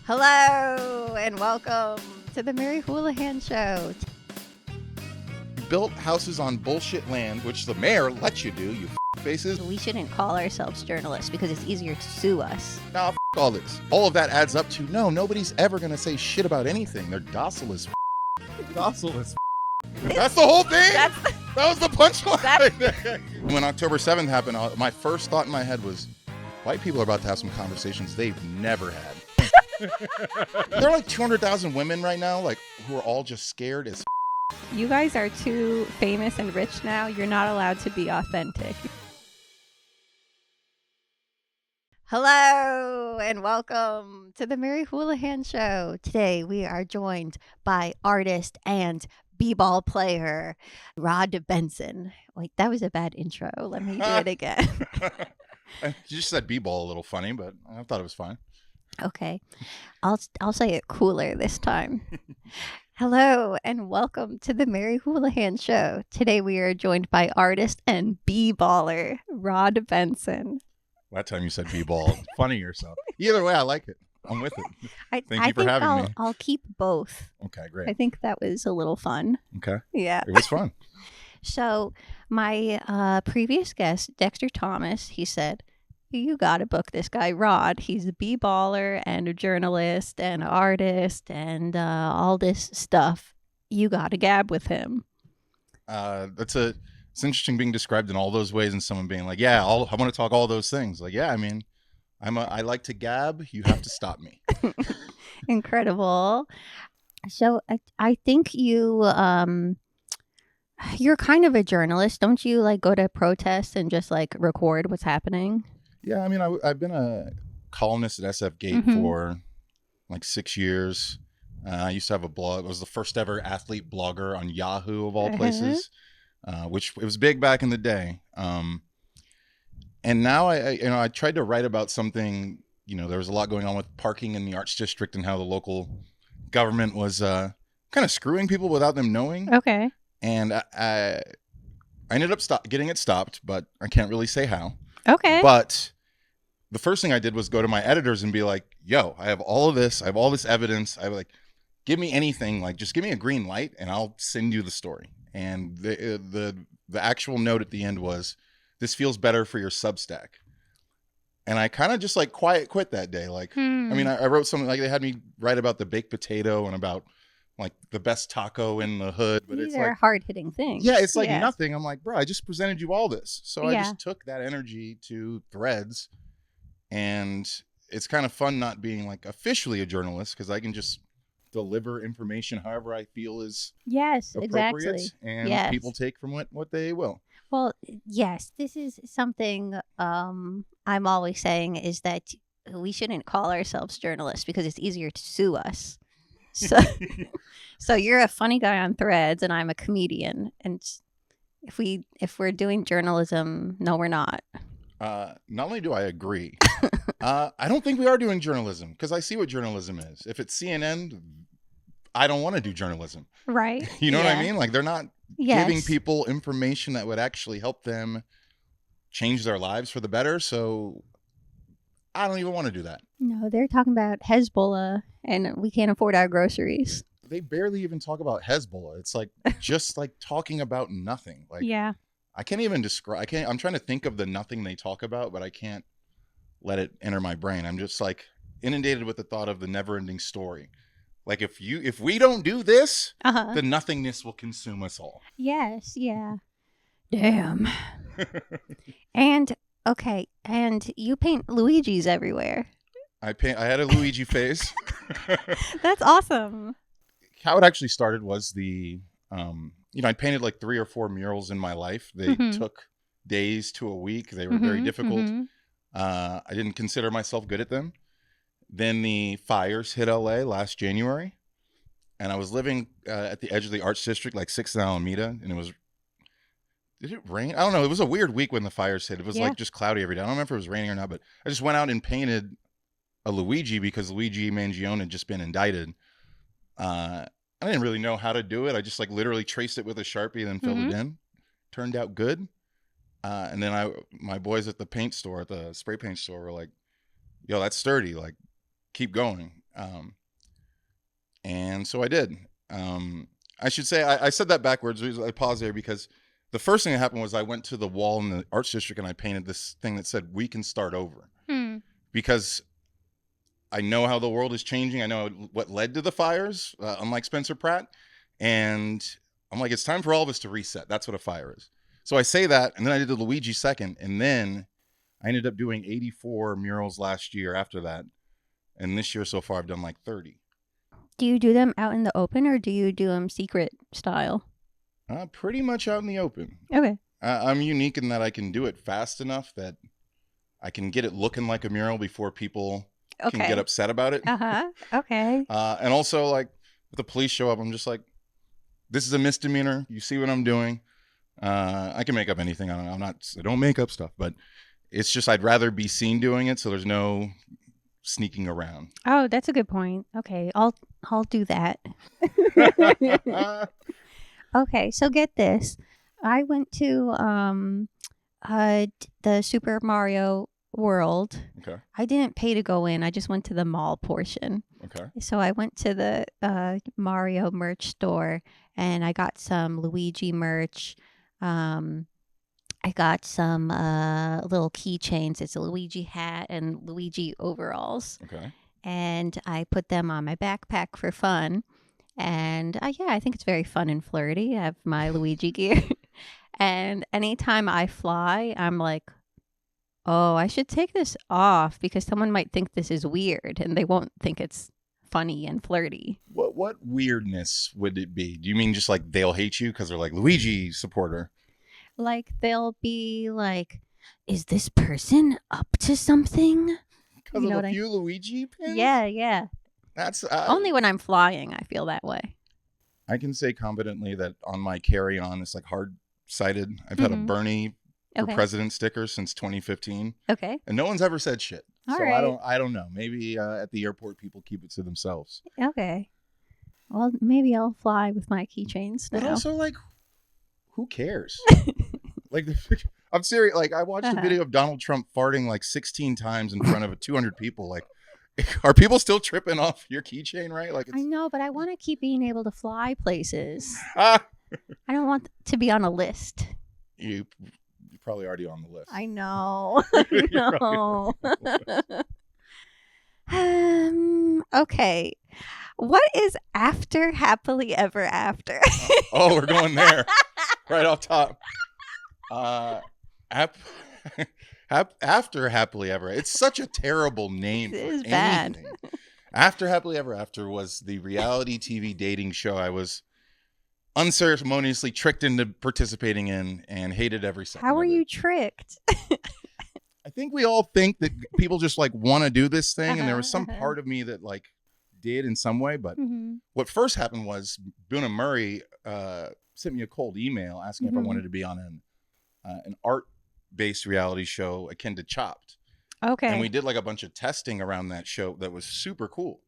Hello and welcome to the Mary Houlihan Show. Built houses on bullshit land, which the mayor lets you do, you faces. We shouldn't call ourselves journalists because it's easier to sue us. Nah, all this. All of that adds up to nobody's ever going to say shit about anything. They're docile as Docile as That's the whole thing? That was the punchline. When October 7th happened, my first thought in my head was, white people are about to have some conversations they've never had. There are like 200,000 women right now, like, who are all just scared as You guys are too famous and rich now. You're not allowed to be authentic. Hello and welcome to the Mary Houlihan Show. Today we are joined by artist and b-ball player Rod Benson. Wait, that was a bad intro. Let me do it again. You just said b-ball a little funny, but I thought it was fine. Okay, I'll say it cooler this time. Hello and welcome to the Mary Houlihan Show. Today we are joined by artist and b-baller Rod Benson. That time you said b-ball. Funny yourself. Either way, I like it. I'm with it. Thank you for having me. I'll keep both. Okay, great. I think that was a little fun. Okay. Yeah. It was fun. So my previous guest, Dexter Thomas, he said, you got to book this guy, Rod. He's a b-baller and a journalist and an artist and all this stuff. You got to gab with him. It's interesting being described in all those ways and someone being like, yeah, I want to talk all those things. Like, yeah, I mean, I like to gab. You have to stop me. Incredible. So I think you're kind of a journalist. Don't you like go to protests and just like record what's happening? Yeah, I mean, I've been a columnist at SF Gate for like 6 years. I used to have a blog. I was the first ever athlete blogger on Yahoo of all places, which it was big back in the day. And now I tried to write about something. There was a lot going on with parking in the Arts District and how the local government was kind of screwing people without them knowing. Okay. And I ended up getting it stopped, but I can't really say how. Okay. But the first thing I did was go to my editors and be like, yo, I have all of this. I have all this evidence. Give me anything. Like, just give me a green light and I'll send you the story. And the actual note at the end was, this feels better for your Substack. And I kind of just like quiet quit that day. Like, I mean, I wrote something like they had me write about the baked potato and about like the best taco in the hood. But These it's are like hard-hitting things. Yeah, it's like nothing. I'm like, bro, I just presented you all this. So I Yeah. just took that energy to Threads. And it's kind of fun not being like officially a journalist because I can just deliver information however I feel is appropriate. Exactly. And people take from what they will. Well, yes, this is something I'm always saying is that we shouldn't call ourselves journalists because it's easier to sue us. So you're a funny guy on Threads and I'm a comedian. And if we're doing journalism, no, we're not. Not only do I agree, I don't think we are doing journalism because I see what journalism is. If it's CNN, I don't want to do journalism. Right. You know what I mean? Like they're not giving people information that would actually help them change their lives for the better. So I don't even want to do that. No, they're talking about Hezbollah and we can't afford our groceries. They barely even talk about Hezbollah. It's like just like talking about nothing. Like I can't even describe. I'm trying to think of the nothing they talk about, but I can't let it enter my brain. I'm just like inundated with the thought of the never-ending story. Like if we don't do this, the nothingness will consume us all. Yes, yeah. Damn. And you paint Luigis everywhere. I had a Luigi face. That's awesome. How it actually started was I painted like 3 or 4 murals in my life. They took days to a week. They were very difficult. I didn't consider myself good at them. Then the fires hit LA last January, and I was living at the edge of the Arts District, like 6th and Alameda, and did it rain? I don't know. It was a weird week when the fires hit. It was like just cloudy every day. I don't remember if it was raining or not, but I just went out and painted a Luigi because Luigi Mangione had just been indicted. I didn't really know how to do it. I just like literally traced it with a Sharpie and then filled it in. Turned out good. And then my boys at the paint store, at the spray paint store, were like, yo, that's sturdy. Like, keep going. And so I did. I should say, I said that backwards. I paused there because the first thing that happened was I went to the wall in the Arts District and I painted this thing that said, "We can start over." Because I know how the world is changing. I know what led to the fires, unlike Spencer Pratt. And I'm like, it's time for all of us to reset. That's what a fire is. So I say that, and then I did the Luigi second, and then I ended up doing 84 murals last year after that. And this year so far, I've done like 30. Do you do them out in the open or do you do them secret style? Pretty much out in the open. Okay. I'm unique in that I can do it fast enough that I can get it looking like a mural before people can get upset about it. Okay. And also, like, if the police show up, I'm just like, this is a misdemeanor. You see what I'm doing. I can make up anything. I don't make up stuff, but it's just I'd rather be seen doing it, so there's no sneaking around. Oh, that's a good point. Okay, I'll do that. Okay, so get this. I went to the Super Mario World. Okay. I didn't pay to go in. I just went to the mall portion. Okay. So I went to the Mario merch store and I got some Luigi merch. I got some little keychains. It's a Luigi hat and Luigi overalls. Okay. And I put them on my backpack for fun. And I think it's very fun and flirty. I have my Luigi gear. And anytime I fly, I'm like, oh, I should take this off because someone might think this is weird and they won't think it's funny and flirty. What weirdness would it be? Do you mean just like they'll hate you because they're like Luigi supporter? Like they'll be like, is this person up to something? Because of a few Luigi pins? Yeah. That's only when I'm flying, I feel that way. I can say confidently that on my carry-on, it's like hard-sided. I've had a Bernie for president sticker since 2015. Okay. And no one's ever said shit. All so right. I don't know. Maybe at the airport, people keep it to themselves. Okay. Well, maybe I'll fly with my keychains now. But also, like, who cares? Like, I'm serious. Like, I watched a video of Donald Trump farting like 16 times in front of 200 people. Like, are people still tripping off your keychain, right? Like, I know, but I want to keep being able to fly places. I don't want to be on a list. You're probably already on the list. I know. Okay. What is after happily ever after? Oh, we're going there. Right off top. After happily ever. It's such a terrible name. It is bad. After happily ever after was the reality TV dating show I was unceremoniously tricked into participating in and hated every second. How were you tricked? I think we all think that people just like want to do this thing, and there was some part of me that like did in some way. But what first happened was Boone Murray sent me a cold email asking if I wanted to be on an art-based reality show akin to Chopped. Okay. And we did like a bunch of testing around that show that was super cool.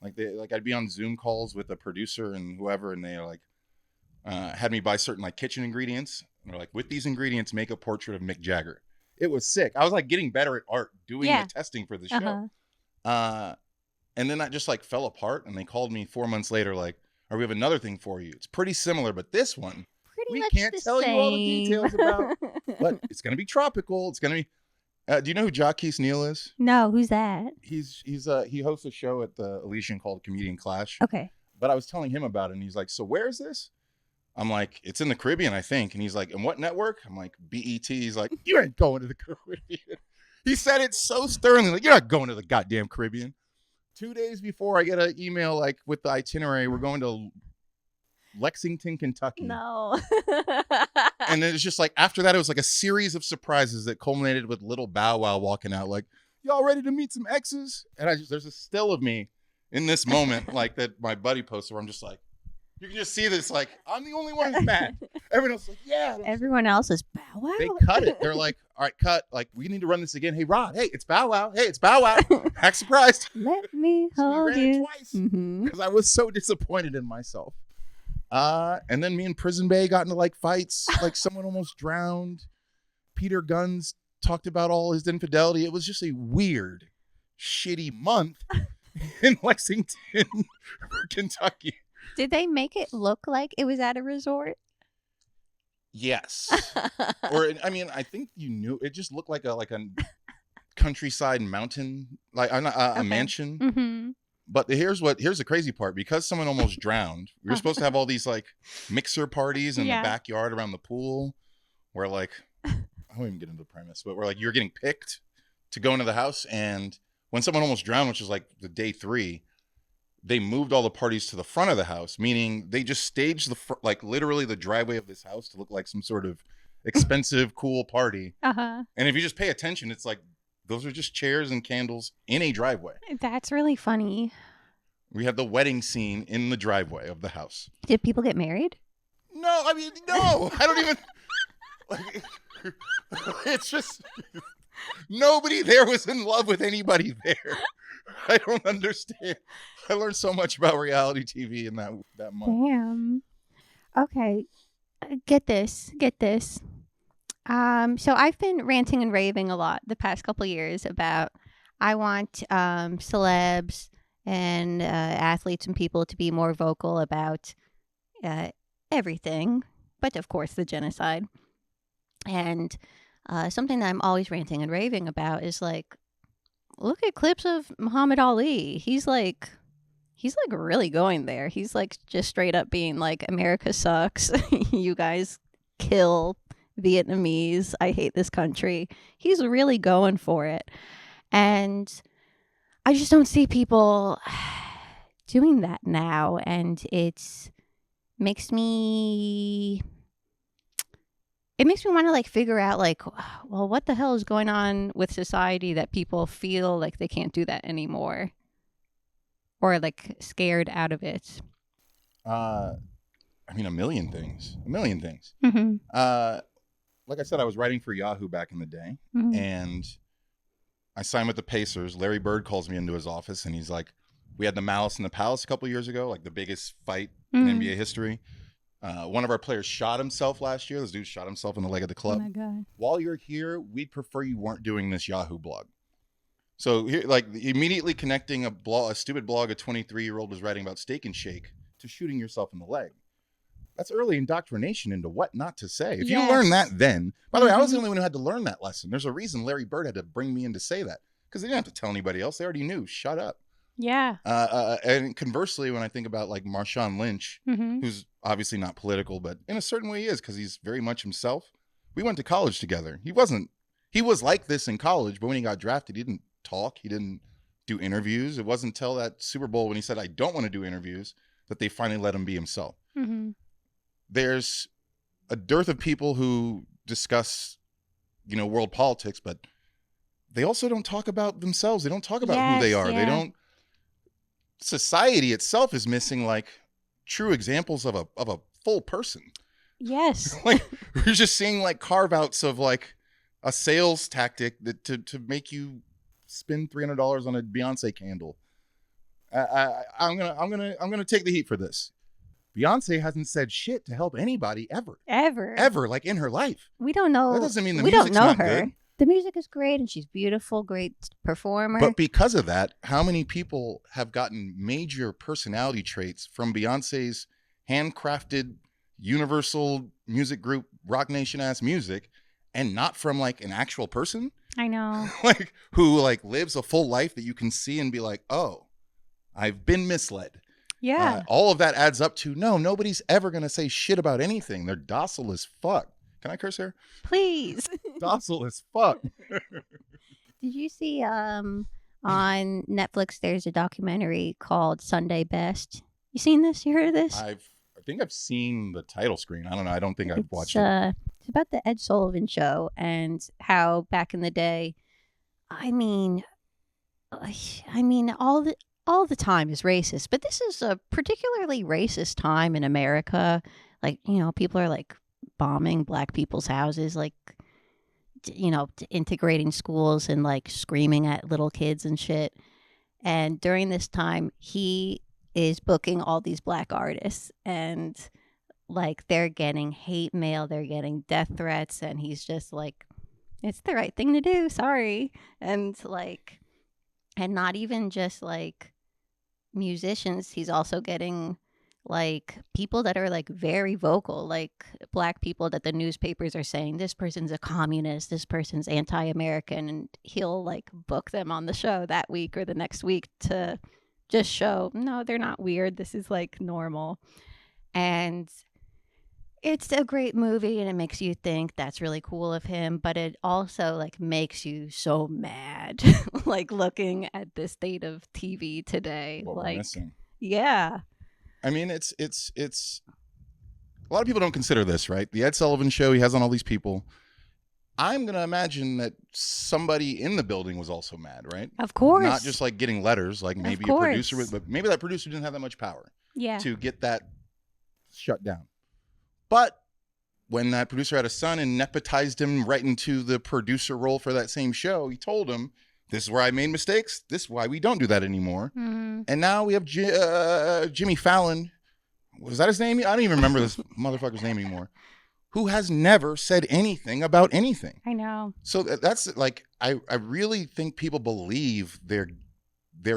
Like I'd be on Zoom calls with a producer and whoever, and they like had me buy certain like kitchen ingredients. And they're like, with these ingredients, make a portrait of Mick Jagger. It was sick. I was like getting better at art doing the testing for the show. And then that just like fell apart, and they called me 4 months later like, we have another thing for you. It's pretty similar, but this one we can't tell you all the details about. But it's going to be tropical. It's going to be. Do you know who Jacques Neal is? No, who's that? He hosts a show at the Elysian called Comedian Clash. Okay. But I was telling him about it, and he's like, "So where is this?" I'm like, "It's in the Caribbean, I think." And he's like, "And what network?" I'm like, "BET." He's like, "You ain't going to the Caribbean." He said it so sternly, like, "You're not going to the goddamn Caribbean." 2 days before, I get an email like with the itinerary. We're going to Lexington, Kentucky. No. And then it's just like after that, it was like a series of surprises that culminated with little Bow Wow walking out like, "Y'all ready to meet some exes?" And there's a still of me in this moment, like that my buddy posted, where I'm just like, you can just see this, like, I'm the only one who's mad. Everyone else is like, yeah. Everyone else is Bow Wow. They cut it. They're like, all right, cut. Like, we need to run this again. Hey, Rod. Hey, it's Bow Wow. Hey, it's Bow Wow. Act surprised. Let me hold so we ran you. it twice because I was so disappointed in myself. And then me and Prison Bay got into like fights. Like someone almost drowned. Peter Guns talked about all his infidelity. It was just a weird, shitty month. in Lexington, Kentucky. Did they make it look like it was at a resort? Yes. Or I mean, I think you knew it just looked like a countryside mountain, like a mansion. Mm-hmm. But here's the crazy part. Because someone almost drowned, we were supposed to have all these like mixer parties in the backyard around the pool where like, I won't even get into the premise, but we're like, you're getting picked to go into the house. And when someone almost drowned, which is like the day 3, they moved all the parties to the front of the house, meaning they just staged like literally the driveway of this house to look like some sort of expensive, cool party. Uh-huh. And if you just pay attention, it's like, those are just chairs and candles in a driveway. That's really funny. We have the wedding scene in the driveway of the house. Did people get married? No, I mean, no. I don't even... Like, it's just... Nobody there was in love with anybody there. I don't understand. I learned so much about reality TV in that month. Damn. Okay. Get this. So I've been ranting and raving a lot the past couple of years about I want celebs and athletes and people to be more vocal about everything, but of course the genocide. And something that I'm always ranting and raving about is like, look at clips of Muhammad Ali. He's like really going there. He's like just straight up being like, America sucks. You guys kill Vietnamese. I hate this country. He's really going for it. And I just don't see people doing that now. And it makes me want to like figure out like, well, what the hell is going on with society that people feel like they can't do that anymore or like scared out of it? I mean, a million things. Mm-hmm. Like I said, I was writing for Yahoo back in the day, Mm-hmm. and I signed with the Pacers. Larry Bird calls me into his office, and he's like, we had the Malice in the Palace a couple years ago, like the biggest fight in NBA history. One of our players shot himself last year. This dude shot himself in the leg of the club. Oh my God. While you're here, we'd prefer you weren't doing this Yahoo blog. So here, like immediately connecting a stupid blog a 23-year-old was writing about Steak and Shake to shooting yourself in the leg. That's early indoctrination into what not to say. If you learn that then, by the way, I was the only one who had to learn that lesson. There's a reason Larry Bird had to bring me in to say that, because they didn't have to tell anybody else. They already knew. Shut up. Yeah. And conversely, when I think about like Marshawn Lynch, who's obviously not political, but in a certain way he is, because he's very much himself. We went to college together. He was like this in college, but when he got drafted, he didn't talk. He didn't do interviews. It wasn't until that Super Bowl when he said, I don't want to do interviews, that they finally let him be himself. Mm-hmm. There's a dearth of people who discuss, world politics, but they also don't talk about themselves. They don't talk about who they are. They don't. Society itself is missing like true examples of a full person. Yes. Like we're just seeing like carve outs of like a sales tactic that to make you spend $300 on a Beyonce candle. I'm gonna take the heat for this. Beyonce hasn't said shit to help anybody ever, like in her life. We don't know. That doesn't mean We don't know not her. good. The music is great and she's beautiful, great performer. But because of that, how many people have gotten major personality traits from Beyonce's handcrafted universal music group, Rock Nation ass music, and not from like an actual person? I know. Like who like lives a full life that you can see and be like, oh, I've been misled. Yeah. All of that adds up to nobody's ever going to say shit about anything. They're docile as fuck. Can I curse here? Please. Docile as fuck. Did you see on Netflix there's a documentary called Sunday Best? You seen this? You heard of this? I think I've seen the title screen. I don't know. I don't think I've watched it. It's about the Ed Sullivan Show and how back in the day, I mean all the time is racist, but this is a particularly racist time in America. Like, people are like bombing black people's houses, like, integrating schools and like screaming at little kids and shit. And during this time, he is booking all these black artists and like they're getting hate mail, they're getting death threats, and he's just like, it's the right thing to do, sorry. And like, and not even just like musicians, he's also getting like people that are like very vocal, like black people that the newspapers are saying this person's a communist, this person's anti-American, and he'll like book them on the show that week or the next week to just show no, they're not weird, this is like normal. And it's a great movie and it makes you think that's really cool of him, but it also like makes you so mad like looking at the state of TV today. What like we're missing. Yeah. I mean, it's a lot of people don't consider this, right? The Ed Sullivan Show, he has on all these people. I'm going to imagine that somebody in the building was also mad, right? Of course. Not just like getting letters, like maybe a producer, but maybe that producer didn't have that much power to get that shut down. But when that producer had a son and nepotized him right into the producer role for that same show, he told him, this is where I made mistakes. This is why we don't do that anymore. Mm-hmm. And now we have Jimmy Fallon. Was that his name? I don't even remember this motherfucker's name anymore. Who has never said anything about anything. I know. So that's like, I really think people believe they're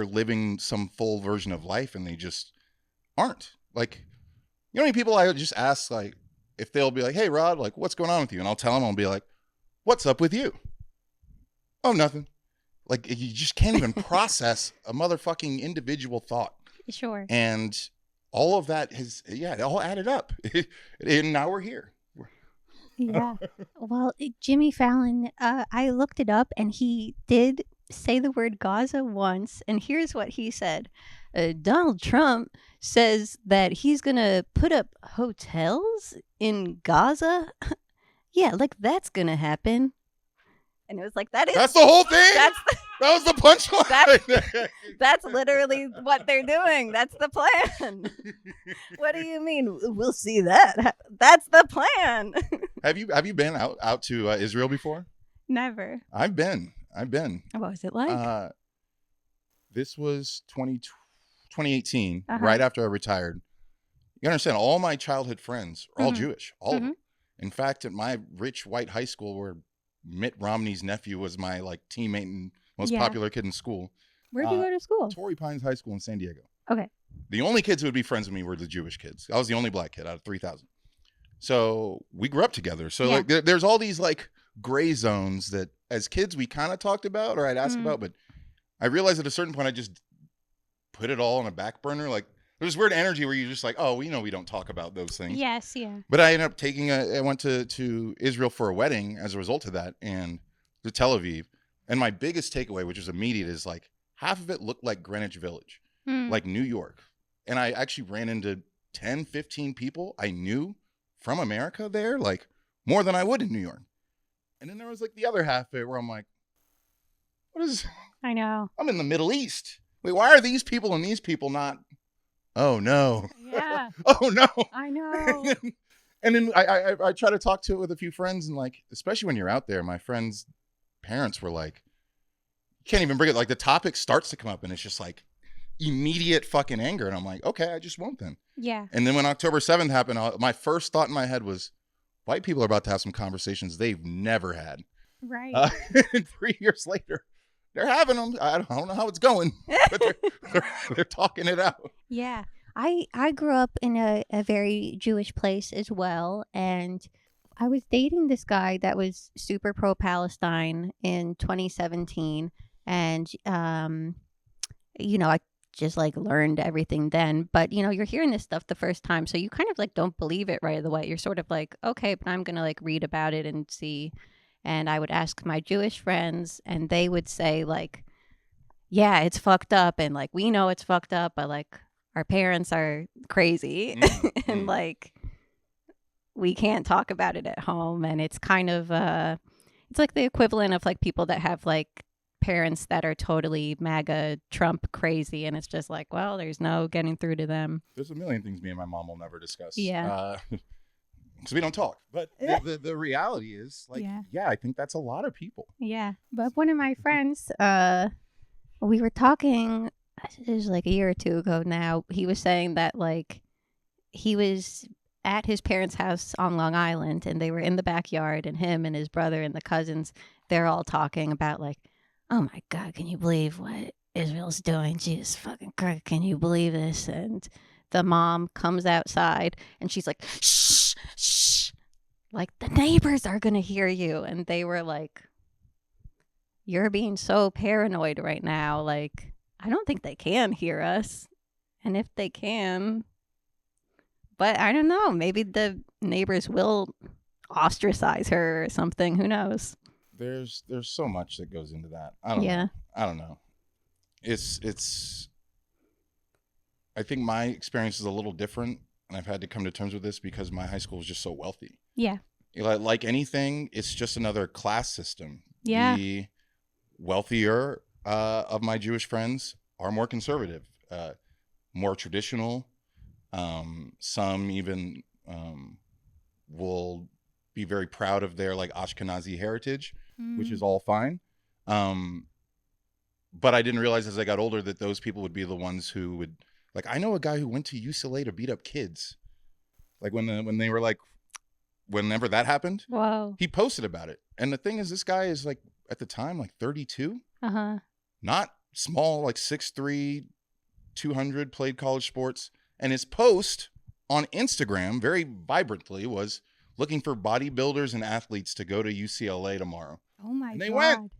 living some full version of life and they just aren't. Like, you know how many people I just ask, like, if they'll be like, hey, Rod, like, what's going on with you? And I'll tell them, I'll be like, what's up with you? Oh, nothing. Like, you just can't even process a motherfucking individual thought. Sure. And all of that has, it all added up. And now we're here. Yeah. Well, Jimmy Fallon, I looked it up and he did say the word Gaza once. And here's what he said. Donald Trump says that he's going to put up hotels in Gaza. Yeah, like that's going to happen. And it was like, that's the whole thing? That was the punchline. That's literally what they're doing. That's the plan. What do you mean? We'll see that. That's the plan. Have you been out to Israel before? Never. I've been. What was it like? This was 2018, right after I retired. You understand, all my childhood friends are all Jewish. All of them. In fact, at my rich white high school where Mitt Romney's nephew was my like teammate and most popular kid in school. Where'd you go to school? Torrey Pines High School in San Diego. Okay. The only kids who would be friends with me were the Jewish kids. I was the only black kid out of 3,000. So we grew up together. So like there's all these like gray zones that as kids we kind of talked about or I'd ask about, but I realized at a certain point I just put it all on a back burner. Like there's weird energy where you're just like, oh, we know we don't talk about those things. Yes, yeah. But I ended up I went to Israel for a wedding as a result of that and to Tel Aviv. And my biggest takeaway, which was immediate, is like half of it looked like Greenwich Village, like New York. And I actually ran into 10, 15 people I knew from America there, like more than I would in New York. And then there was like the other half of it where I'm like, what is... I know. I'm in the Middle East. Wait, why are these people and these people not... Oh, no. Yeah. Oh, no. I know. And then I try to talk to it with a few friends. And like, especially when you're out there, my friends' parents were like, you can't even bring it. Like the topic starts to come up and it's just like immediate fucking anger. And I'm like, okay, I just won't then. Yeah. And then when October 7th happened, my first thought in my head was, white people are about to have some conversations they've never had. Right. And 3 years later, they're having them. I don't know how it's going, but they're talking it out. Yeah. I grew up in a very Jewish place as well. And I was dating this guy that was super pro-Palestine in 2017. And, I just like learned everything then. But, you're hearing this stuff the first time. So you kind of like don't believe it right away. You're sort of like, okay, but I'm going to like read about it and see. And I would ask my Jewish friends and they would say like, yeah, it's fucked up. And like, we know it's fucked up, but like our parents are crazy and like, we can't talk about it at home. And it's kind of, it's like the equivalent of like people that have like parents that are totally MAGA Trump crazy. And it's just like, well, there's no getting through to them. There's a million things me and my mom will never discuss. Yeah. Because we don't talk. But the reality is, like, I think that's a lot of people. Yeah. But one of my friends, we were talking, it was like a year or two ago now. He was saying that, like, he was at his parents' house on Long Island, and they were in the backyard, and him and his brother and the cousins, they're all talking about, like, oh, my God, can you believe what Israel's doing? Jesus fucking Christ, can you believe this? And the mom comes outside and she's like, shh, shh. Like, the neighbors are going to hear you. And they were like, you're being so paranoid right now. Like, I don't think they can hear us. And if they can, but I don't know, maybe the neighbors will ostracize her or something. Who knows? There's so much that goes into that. I don't know. It's I think my experience is a little different, and I've had to come to terms with this because my high school was just so wealthy. Yeah. Like anything, it's just another class system. Yeah. The wealthier of my Jewish friends are more conservative, more traditional. Some even will be very proud of their like Ashkenazi heritage, which is all fine. But I didn't realize as I got older that those people would be the ones who would, like, I know a guy who went to UCLA to beat up kids. Like when they were like, whenever that happened, Whoa. He posted about it. And the thing is, this guy is like, at the time, like 32. Not small, like 6'3", 200, played college sports. And his post on Instagram, very vibrantly, was looking for bodybuilders and athletes to go to UCLA tomorrow. Oh my God. And they went.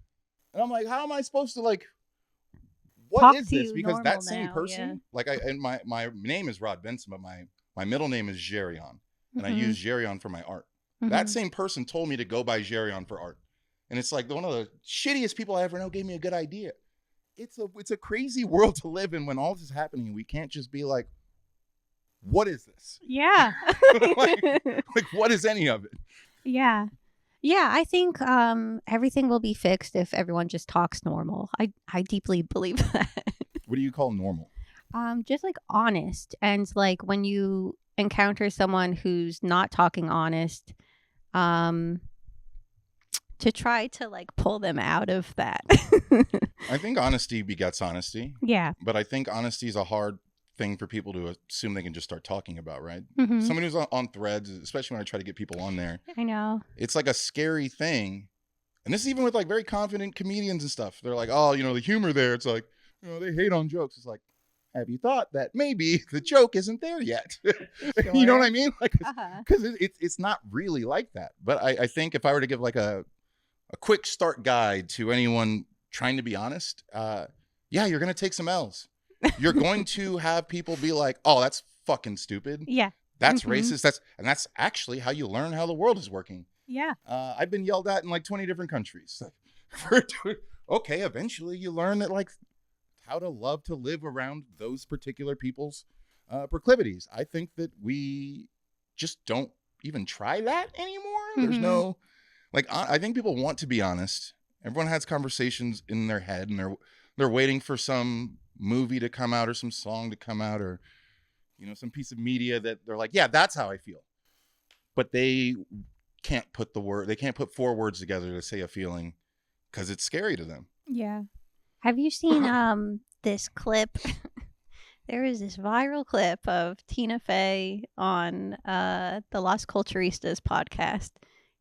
And I'm like, how am I supposed to, like, what Talk is to this? you Because that same now, person, like, and my name is Rod Benson, but my middle name is Gerion. And I use Gerion for my art. That same person told me to go by Gerion for art. And it's like one of the shittiest people I ever know gave me a good idea. It's a crazy world to live in when all this is happening. We can't just be like, what is this? Yeah. like what is any of it? Yeah. Yeah, I think everything will be fixed if everyone just talks normal. I deeply believe that. What do you call normal? Just like honest. And like when you encounter someone who's not talking honest, to try to like pull them out of that. I think honesty begets honesty. Yeah. But I think honesty is a hard thing for people to assume they can just start talking about, right? Someone who's on Threads, especially when I try to get people on there. I know. It's like a scary thing. And this is even with like very confident comedians and stuff. They're like, oh, the humor there. It's like, they hate on jokes. It's like, have you thought that maybe the joke isn't there yet? Sure. You know what I mean? Like, because it's not really like that. But I think if I were to give like a quick start guide to anyone trying to be honest, you're going to take some L's. You're going to have people be like, oh, that's fucking stupid. Yeah. That's racist. That's actually how you learn how the world is working. Yeah. I've been yelled at in like 20 different countries. Okay, eventually you learn that like how to love to live around those particular people's proclivities. I think that we just don't even try that anymore. There's no, like, I think people want to be honest. Everyone has conversations in their head and they're waiting for some movie to come out or some song to come out or, some piece of media that they're like, yeah, that's how I feel. But they can't put four words together to say a feeling because it's scary to them. Yeah. Have you seen this clip? There is this viral clip of Tina Fey on the Las Culturistas podcast,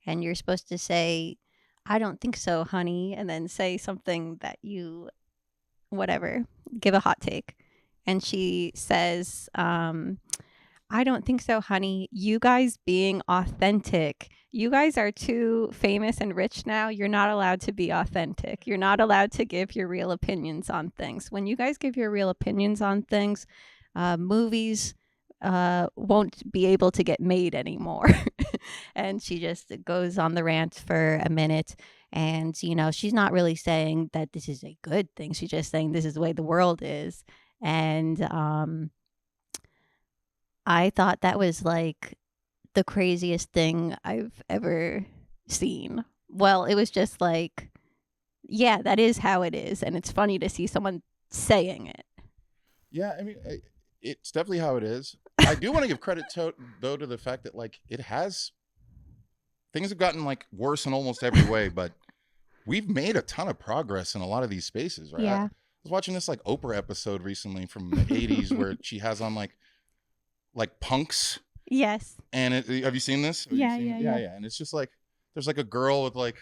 and you're supposed to say, I don't think so, honey, and then say something that you, whatever, give a hot take. And she says, I don't think so, honey. You guys being authentic. You guys are too famous and rich now. You're not allowed to be authentic. You're not allowed to give your real opinions on things. When you guys give your real opinions on things, movies won't be able to get made anymore. And she just goes on the rant for a minute. And, she's not really saying that this is a good thing. She's just saying this is the way the world is. And I thought that was like the craziest thing I've ever seen. Well, it was just like, yeah, that is how it is. And it's funny to see someone saying it. Yeah, I mean, it's definitely how it is. I do want to give credit, though, to the fact that, like, things have gotten, like, worse in almost every way, but we've made a ton of progress in a lot of these spaces, right? Yeah. I was watching this, like, Oprah episode recently from the 80s where she has on, like punks. Yes. And have you seen this? Yeah. And it's just like, there's like a girl with like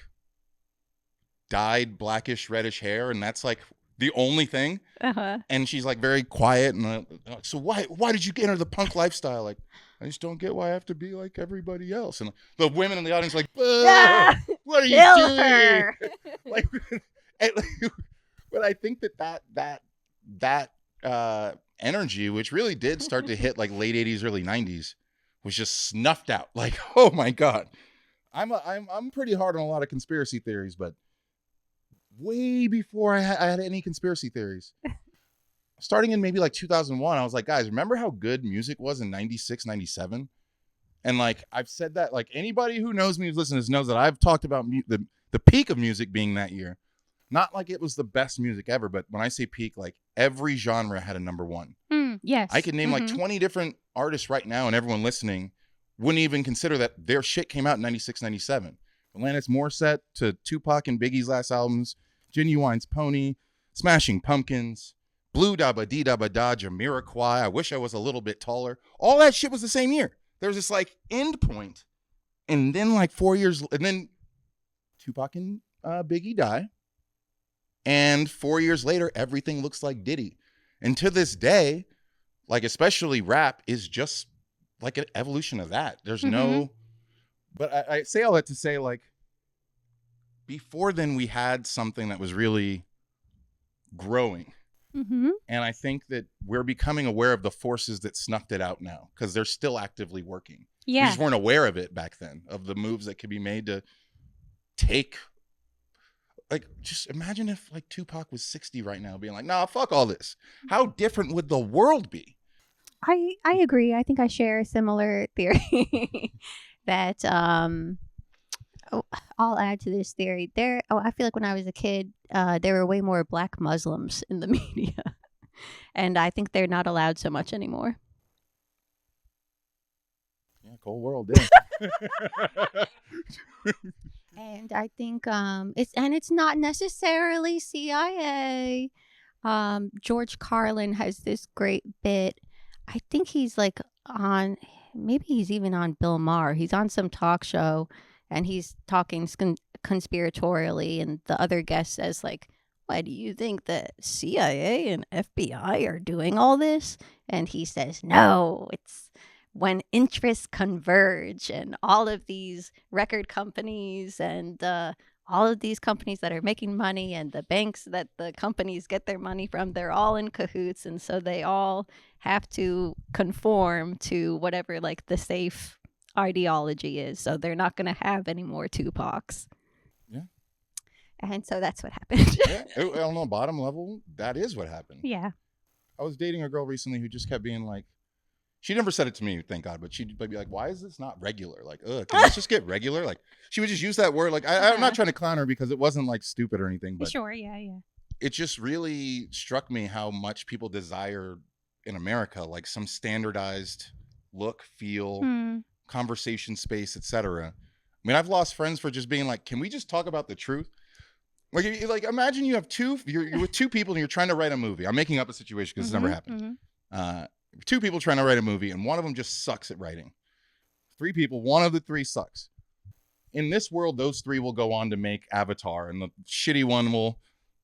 dyed blackish reddish hair, and that's like the only thing. And she's like very quiet. And so why did you enter the punk lifestyle? Like, I just don't get why I have to be like everybody else. And the women in the audience like, what are you doing? Like, but I think that energy, which really did start to hit like late 80s, early 90s, was just snuffed out. Like, oh my God. I'm pretty hard on a lot of conspiracy theories, but way before I had any conspiracy theories, starting in maybe like 2001, I was like, guys, remember how good music was in 96, 97? And like, I've said that, like anybody who knows me, who's listeners, knows that I've talked about the peak of music being that year. Not like it was the best music ever, but when I say peak, like every genre had a number one. Yes. I could name like 20 different artists right now, and everyone listening wouldn't even consider that their shit came out in 96, 97. Alanis Morissette to Tupac and Biggie's last albums, Genuine's Pony, Smashing Pumpkins, Blue Dabba Dee Dabba Da, Jamiroquai, I Wish I Was a Little Bit Taller. All that shit was the same year. There was this like end point, and then like 4 years, and then Tupac and Biggie die, and 4 years later, everything looks like Diddy. And to this day, like especially rap is just like an evolution of that. There's no, but I say all that to say, like, before then we had something that was really growing. And I think that we're becoming aware of the forces that snuffed it out now, because they're still actively working. We just weren't aware of it back then, of the moves that could be made to take, like, just imagine if like Tupac was 60 right now being like, nah, fuck all this. How different would the world be? I agree. I think I share a similar theory that I'll add to this theory. I feel like when I was a kid, there were way more Black Muslims in the media, and I think they're not allowed so much anymore. Yeah, cold world. Yeah. And I think it's not necessarily CIA. George Carlin has this great bit. I think he's like on, maybe he's even on Bill Maher. He's on some talk show and he's talking conspiratorially, and the other guest says like, why do you think the CIA and FBI are doing all this? And he says, no, it's when interests converge, and all of these record companies and all of these companies that are making money and the banks that the companies get their money from, they're all in cahoots. And so they all have to conform to whatever like the safe ideology is. So they're not going to have any more Tupacs. Yeah. And so that's what happened. Yeah. On the bottom level, that is what happened. Yeah. I was dating a girl recently who just kept being like, she never said it to me, thank God, but she'd be like, why is this not regular? Like, can this just get regular? Like, she would just use that word. Like, I'm not trying to clown her because it wasn't like stupid or anything, but sure, yeah. It just really struck me how much people desire in America, like some standardized look, feel, conversation space, etc. I mean, I've lost friends for just being like, can we just talk about the truth? Like imagine you have you're with two people and you're trying to write a movie. I'm making up a situation because it's never happened. Two people trying to write a movie and one of them just sucks at writing. Three people, one of the three sucks. In this world, those three will go on to make Avatar, and the shitty one will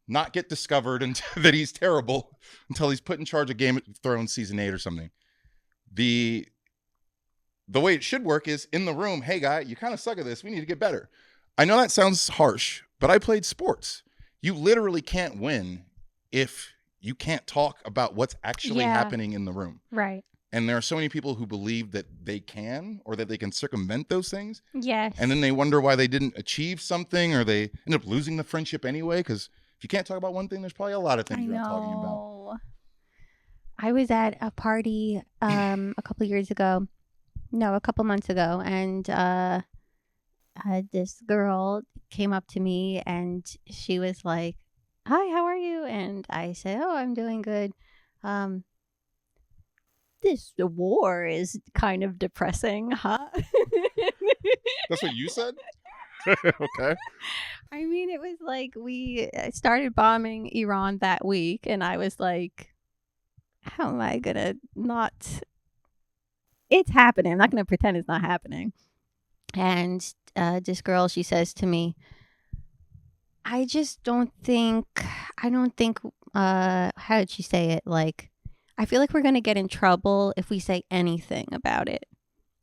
not get discovered until that he's terrible until he's put in charge of Game of Thrones season 8 or something. The way it should work is in the room, hey guy, you kind of suck at this. We need to get better. I know that sounds harsh, but I played sports. You literally can't win if you can't talk about what's actually happening in the room. Right. And there are so many people who believe that they can, or that they can circumvent those things. Yes. And then they wonder why they didn't achieve something, or they end up losing the friendship anyway. Because if you can't talk about one thing, there's probably a lot of things you're not talking about. I was at a party a couple months ago, and this girl came up to me and she was like, hi, how are you? And I said, oh, I'm doing good. This war is kind of depressing, huh? That's what you said? Okay. I mean, it was like we started bombing Iran that week, and I was like, how am I going to not... It's happening. I'm not going to pretend it's not happening. And this girl, she says to me, I don't think how did she say it? Like, I feel like we're going to get in trouble if we say anything about it.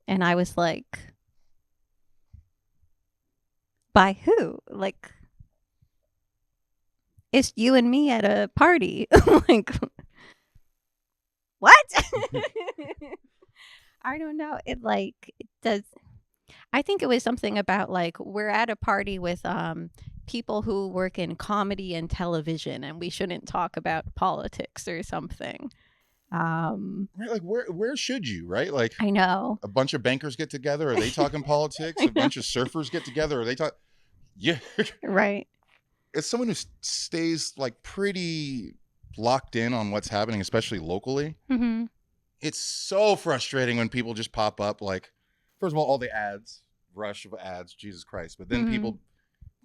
And I was like, by who? Like, it's you and me at a party. Like, what? I don't know. It does. I think it was something about like we're at a party with people who work in comedy and television, and we shouldn't talk about politics or something. Right, like where should you, right? Like, I know a bunch of bankers get together. Are they talking politics? A bunch of surfers get together. Are they talk? Yeah, right. As someone who stays like pretty locked in on what's happening, especially locally, it's so frustrating when people just pop up. Like, first of all the ads, rush of ads, Jesus Christ. But then people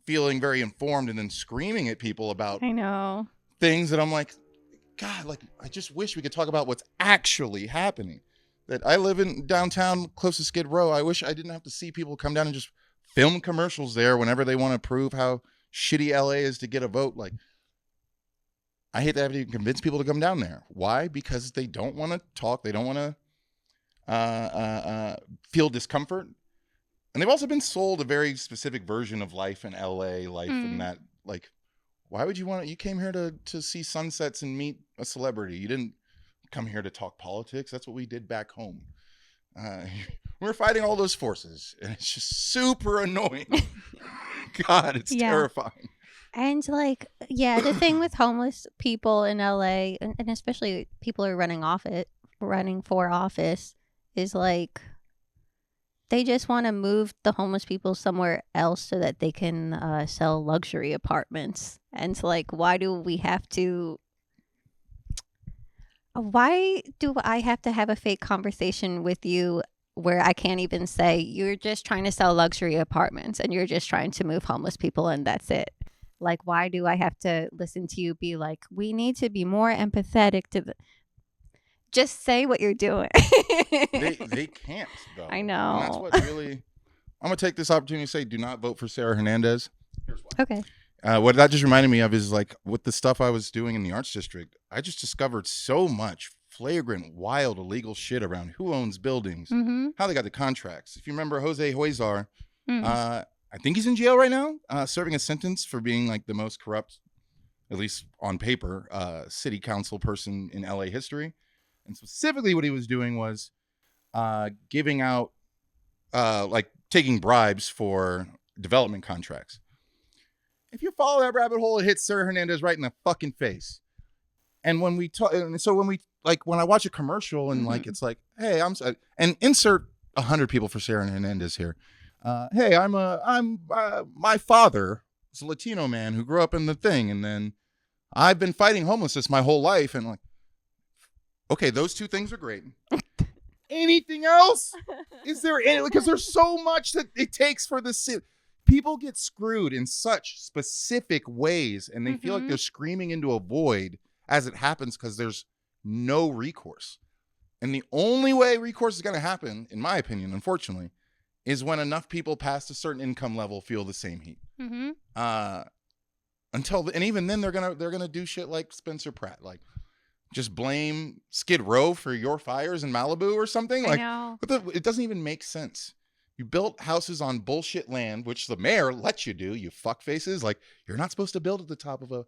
feeling very informed and then screaming at people about I know things that I'm like, God, like, I just wish we could talk about what's actually happening. That I live in downtown close to Skid Row. I wish I didn't have to see people come down and just film commercials there whenever they want to prove how shitty LA is to get a vote. Like, I hate to have to convince people to come down there. Why? Because they don't want to talk. They don't want to feel discomfort. And they've also been sold a very specific version of life in LA, life in that, like, why would you want to, you came here to see sunsets and meet a celebrity. You didn't come here to talk politics. That's what we did back home. We're fighting all those forces, and it's just super annoying. God, it's terrifying. And like, the thing with homeless people in LA, and especially people who are running for office, is like, they just want to move the homeless people somewhere else so that they can sell luxury apartments. And so, like, why do I have to have a fake conversation with you where I can't even say you're just trying to sell luxury apartments and you're just trying to move homeless people and that's it? Like, why do I have to listen to you be like, we need to be more empathetic to just say what you're doing. they can't, though. I know. And that's what really, I'm going to take this opportunity to say, do not vote for Sarah Hernandez. Here's why. Okay. What that just reminded me of is, like, with the stuff I was doing in the arts district, I just discovered so much flagrant, wild, illegal shit around who owns buildings, how they got the contracts. If you remember Jose Huizar, I think he's in jail right now, serving a sentence for being like the most corrupt, at least on paper, city council person in LA history. And specifically what he was doing was giving out, like, taking bribes for development contracts. If you follow that rabbit hole, it hits Sarah Hernandez right in the fucking face. And when we talk, and so when I watch a commercial and like, it's like, hey, and insert 100 people for Sarah Hernandez here. Hey, my father is a Latino man who grew up in the thing. And then I've been fighting homelessness my whole life. And like, okay, those two things are great. Anything else? Is there any, because there's so much that it takes for the city. People get screwed in such specific ways, and they feel like they're screaming into a void as it happens because there's no recourse. And the only way recourse is going to happen, in my opinion, unfortunately, is when enough people past a certain income level feel the same heat. And even then, they're gonna do shit like Spencer Pratt, like just blame Skid Row for your fires in Malibu or something. Like, it doesn't even make sense. You built houses on bullshit land, which the mayor lets you do, you fuckfaces. Like, you're not supposed to build at the top of a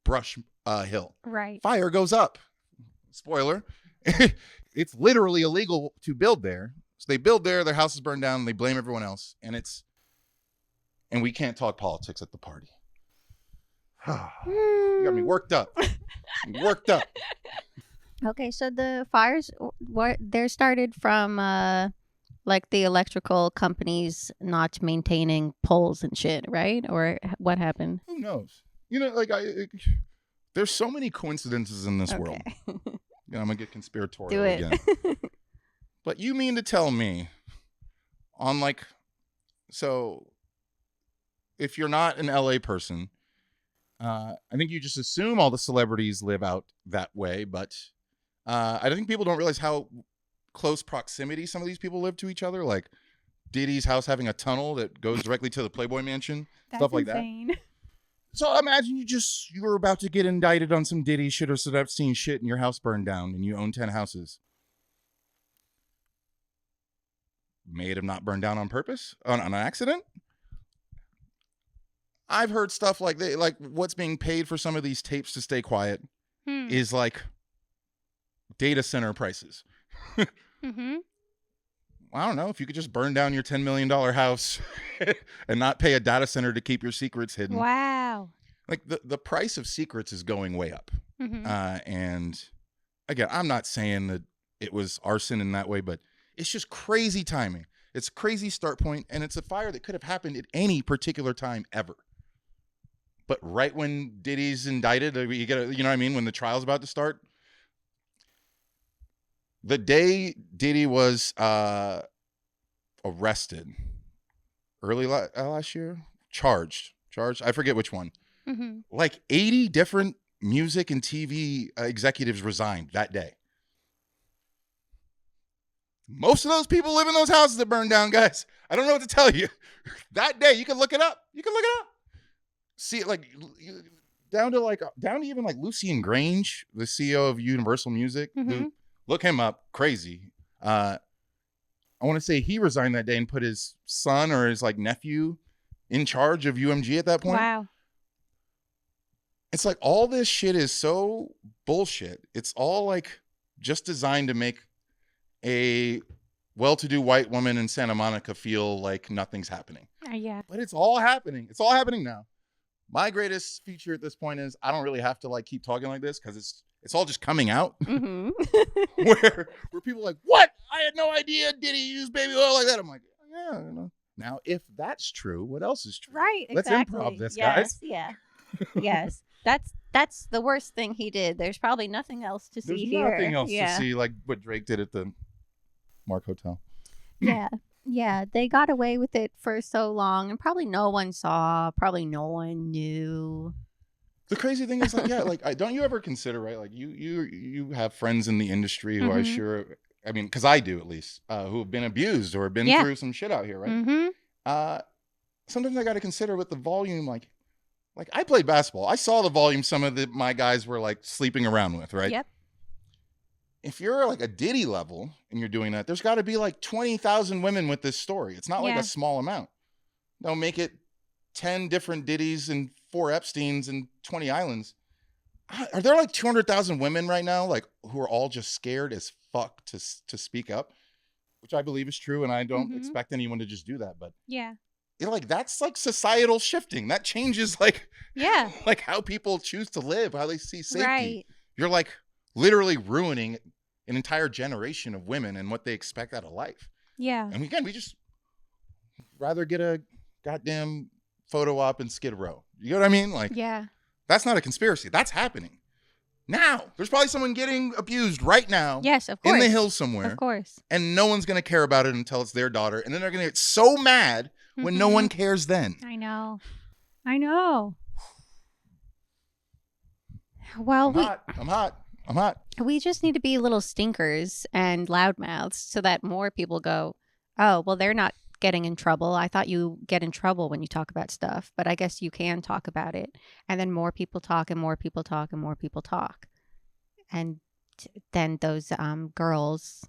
brush hill. Right. Fire goes up. Spoiler. It's literally illegal to build there. So they build there, their house is burned down, and they blame everyone else. And we can't talk politics at the party. You got me worked up. Okay, so the fires, they're started from like the electrical companies not maintaining poles and shit, right? Or what happened? Who knows? You know, like, there's so many coincidences in this world. I'm gonna get conspiratorial again. But you mean to tell me, on like, so if you're not an LA person, I think you just assume all the celebrities live out that way, but I think people don't realize how close proximity some of these people live to each other. Like Diddy's house having a tunnel that goes directly to the Playboy Mansion. Stuff like insane. That. So imagine you were about to get indicted on some Diddy shit or some Epstein shit and your house burned down and you own 10 houses. May it have not burned down on purpose? On an accident? I've heard stuff like what's being paid for some of these tapes to stay quiet is like data center prices. Mm-hmm. I don't know, if you could just burn down your $10 million house and not pay a data center to keep your secrets hidden. Wow. Like the price of secrets is going way up. Mm-hmm. And again, I'm not saying that it was arson in that way, but it's just crazy timing. It's a crazy start point, and it's a fire that could have happened at any particular time ever. But right when Diddy's indicted, you know what I mean, when the trial's about to start, the day Diddy was arrested, early last year, charged, I forget which one. Mm-hmm. Like 80 different music and TV executives resigned that day. Most of those people live in those houses that burned down, guys. I don't know what to tell you. That day, you can look it up. See, like, down to even like Lucian Grange, the CEO of Universal Music. Who, look him up. Crazy. I want to say he resigned that day and put his son or his like nephew in charge of UMG at that point. Wow. It's like all this shit is so bullshit. It's all like just designed to make a well-to-do white woman in Santa Monica feel like nothing's happening. Yeah. But it's all happening. It's all happening now. My greatest feature at this point is I don't really have to like keep talking like this because it's all just coming out. Mm-hmm. where people are like, what? I had no idea Diddy used baby oil like that. I'm like, yeah. You know. Now, if that's true, what else is true? Right. Exactly. Let's improv this, guys. Yeah. Yes. That's the worst thing he did. There's probably nothing else to see here. There's nothing else to see like what Drake did at the Mark Hotel. Yeah. Yeah. They got away with it for so long and probably no one saw, probably no one knew. The crazy thing is like, yeah, like don't you ever consider, right? Like you have friends in the industry who I mean, because I do at least, who have been abused or been through some shit out here, right? Mm-hmm. Sometimes I got to consider with the volume, like I played basketball. I saw the volume some of my guys were like sleeping around with, right? Yep. If you're like a Diddy level and you're doing that, there's got to be like 20,000 women with this story. It's not like a small amount. They'll make it 10 different Diddys and 4 Epsteins and 20 islands. Are there like 200,000 women right now, like who are all just scared as fuck to speak up, which I believe is true, and I don't expect anyone to just do that. But like that's like societal shifting. That changes like like how people choose to live, how they see safety. Right. You're like literally ruining an entire generation of women and what they expect out of life. Yeah. And again, we just rather get a goddamn photo op in Skid Row. You know what I mean? Like, that's not a conspiracy. That's happening now. There's probably someone getting abused right now. Yes, of course. In the hills somewhere. Of course. And no one's going to care about it until it's their daughter. And then they're going to get so mad when no one cares then. I know. Well, I'm hot. We just need to be little stinkers and loudmouths so that more people go, oh, well, they're not getting in trouble. I thought you get in trouble when you talk about stuff, but I guess you can talk about it. And then more people talk and more people talk and more people talk. And then those girls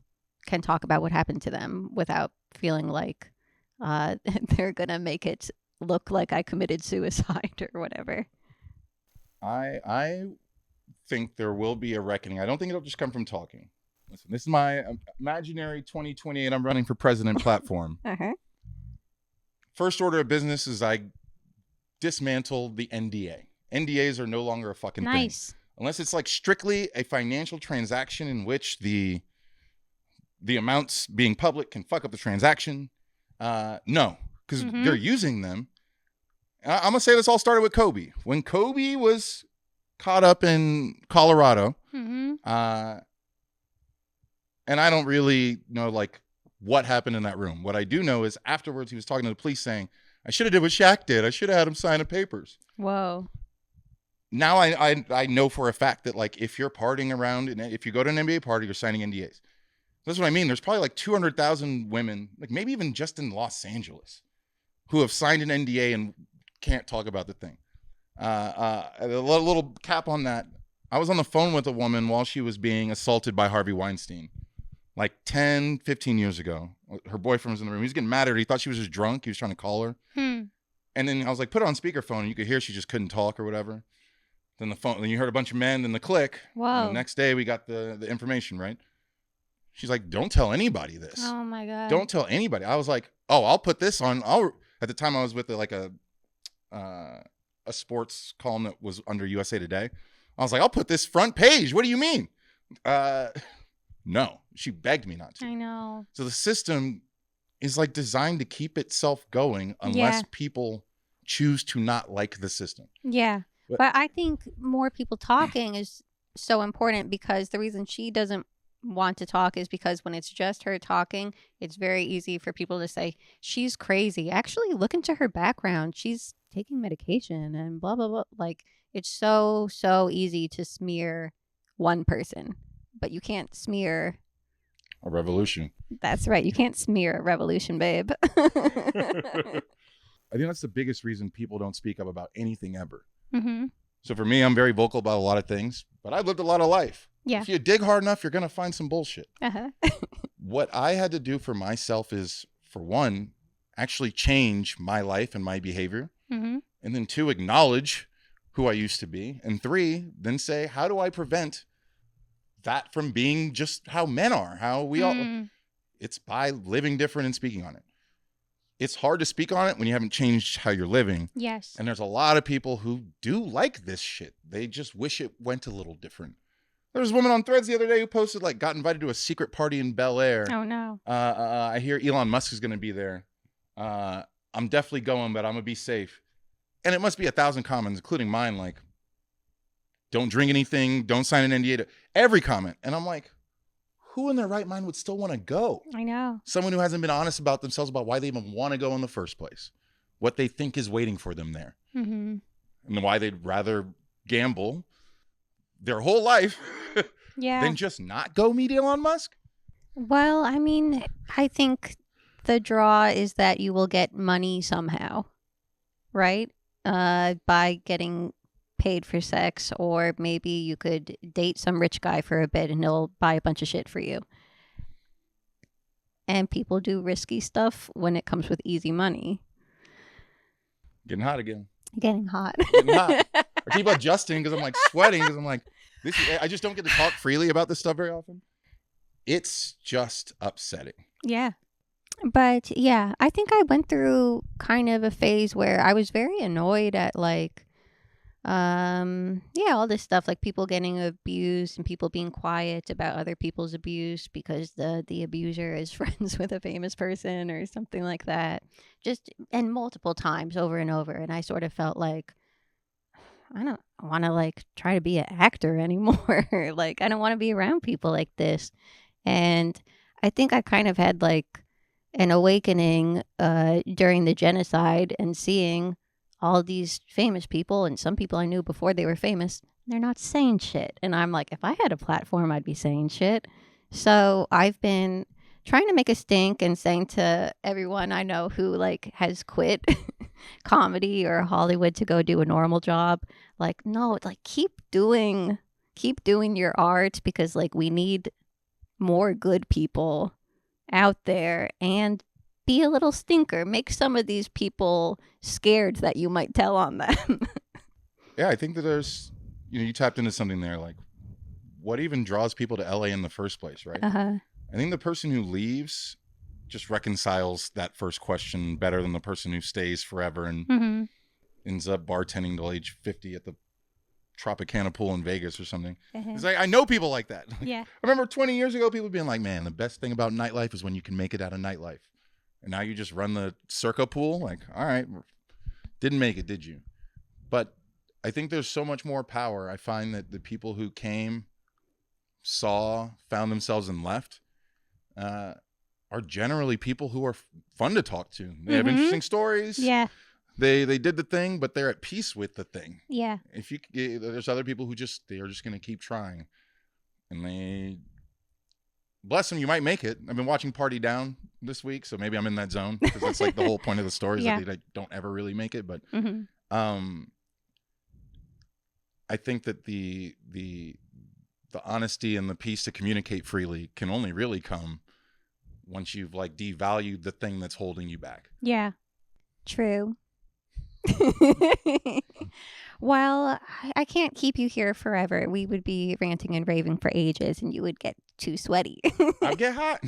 can talk about what happened to them without feeling like they're going to make it look like I committed suicide or whatever. I think there will be a reckoning. I don't think it'll just come from talking. Listen, this is my imaginary 2028 I'm running for president platform. First order of business is I dismantle the NDA. NDAs are no longer a fucking thing. Unless it's like strictly a financial transaction in which the amounts being public can fuck up the transaction. No, because they're using them. I'm going to say this all started with Kobe. When Kobe was caught up in Colorado, and I don't really know like what happened in that room. What I do know is afterwards he was talking to the police saying, I should have did what Shaq did. I should have had him sign the papers. Whoa. Now I know for a fact that like if you're partying around and if you go to an NBA party, you're signing NDAs. That's what I mean. There's probably like 200,000 women, like maybe even just in Los Angeles, who have signed an NDA and can't talk about the thing. A little cap on that. I was on the phone with a woman while she was being assaulted by Harvey Weinstein, like 10, 15 years ago. Her boyfriend was in the room. He was getting mad at her. He thought she was just drunk. He was trying to call her. And then I was like, put it on speakerphone. And you could hear she just couldn't talk or whatever. Then then you heard a bunch of men, then the click. Whoa. And the next day we got the information, right? She's like, don't tell anybody this. Oh my God. Don't tell anybody. I was like, oh, I'll put this on. At the time I was with a sports column that was under USA Today. I was like, I'll put this front page. What do you mean? No, she begged me not to. I know. So the system is like designed to keep itself going unless people choose to not like the system. Yeah. But I think more people talking is so important, because the reason she doesn't want to talk is because when it's just her talking, it's very easy for people to say, she's crazy. Actually, look into her background. She's taking medication and blah, blah, blah. Like, it's so easy to smear one person, but you can't smear a revolution. That's right. You can't smear a revolution, babe. I think that's the biggest reason people don't speak up about anything ever. Mm-hmm. So for me, I'm very vocal about a lot of things, but I've lived a lot of life. Yeah. If you dig hard enough, you're going to find some bullshit. Uh-huh. What I had to do for myself is, for one, actually change my life and my behavior. Mm-hmm. And then 2, acknowledge who I used to be. And 3, then say, how do I prevent that from being just how men are, how we all, it's by living different and speaking on it. It's hard to speak on it when you haven't changed how you're living. Yes. And there's a lot of people who do like this shit. They just wish it went a little different. There was a woman on Threads the other day who posted, like, got invited to a secret party in Bel Air. Oh, no. I hear Elon Musk is going to be there. I'm definitely going, but I'm going to be safe. And it must be 1,000 comments, including mine, like, don't drink anything, don't sign an NDA. Every comment. And I'm like, who in their right mind would still want to go? I know. Someone who hasn't been honest about themselves about why they even want to go in the first place. What they think is waiting for them there. Mm-hmm. And why they'd rather gamble their whole life than just not go meet Elon Musk. Well, I mean, I think the draw is that you will get money somehow, right? By getting paid for sex, or maybe you could date some rich guy for a bit and he'll buy a bunch of shit for you. And people do risky stuff when it comes with easy money. Getting hot again. Getting hot. Getting hot. I keep adjusting because I'm like sweating, because I'm like, I just don't get to talk freely about this stuff very often. It's just upsetting. Yeah. But yeah, I think I went through kind of a phase where I was very annoyed at, like, all this stuff, like people getting abused and people being quiet about other people's abuse because the abuser is friends with a famous person or something like that. And multiple times over and over. And I sort of felt like, I don't want to, like, try to be an actor anymore. Like, I don't want to be around people like this. And I think I kind of had, like, an awakening during the genocide and seeing all these famous people, and some people I knew before they were famous, they're not saying shit. And I'm like, if I had a platform, I'd be saying shit. So I've been trying to make a stink and saying to everyone I know who, like, has quit comedy or Hollywood to go do a normal job, like, no, like, keep doing your art, because, like, we need more good people out there, and be a little stinker. Make some of these people scared that you might tell on them. Yeah, I think that there's, you tapped into something there, like, what even draws people to LA in the first place, right? Uh-huh. I think the person who leaves just reconciles that first question better than the person who stays forever and ends up bartending till age 50 at the Tropicana pool in Vegas or something. It's like, I know people like that. Yeah. I remember 20 years ago, people being like, man, the best thing about nightlife is when you can make it out of nightlife. And now you just run the Circa pool. Like, all right, didn't make it, did you? But I think there's so much more power. I find that the people who came, saw, found themselves and left are generally people who are fun to talk to. They have interesting stories. Yeah. They did the thing, but they're at peace with the thing. Yeah. There's other people who they are just going to keep trying. And they, bless them, you might make it. I've been watching Party Down this week, so maybe I'm in that zone, because that's like the whole point of the story is that they, like, don't ever really make it. But I think that the honesty and the peace to communicate freely can only really come once you've like devalued the thing that's holding you back. Yeah. True. Well, I can't keep you here forever. We would be ranting and raving for ages, and you would get too sweaty. I'd get hot.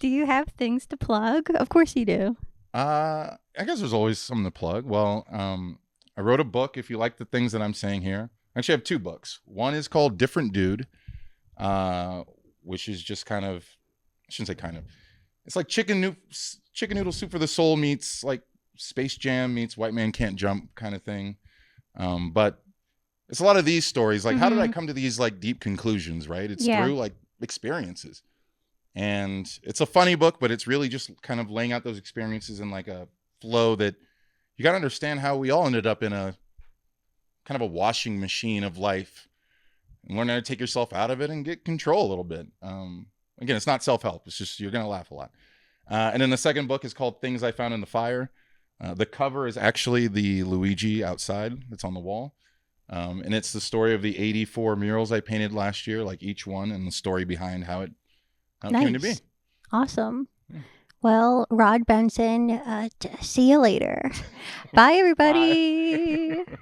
Do you have things to plug? Of course you do. I guess there's always something to plug. Well, I wrote a book. If you like the things that I'm saying here, actually, I have 2 books. One is called Different Dude, which is just kind of, I shouldn't say kind of, it's like chicken noodle soup for the soul meets like Space Jam meets White Man Can't Jump kind of thing. But it's a lot of these stories. Like, how did I come to these like deep conclusions, right? It's through like experiences. And it's a funny book, but it's really just kind of laying out those experiences in like a flow that you got to understand how we all ended up in a kind of a washing machine of life and learn how to take yourself out of it and get control a little bit. Again, it's not self-help. It's just, you're going to laugh a lot. And then the second book is called Things I Found in the Fire. The cover is actually the Luigi outside that's on the wall. And it's the story of the 84 murals I painted last year, like each one, and the story behind how it came to be. Awesome. Well, Rod Benson, see you later. Bye, everybody. Bye.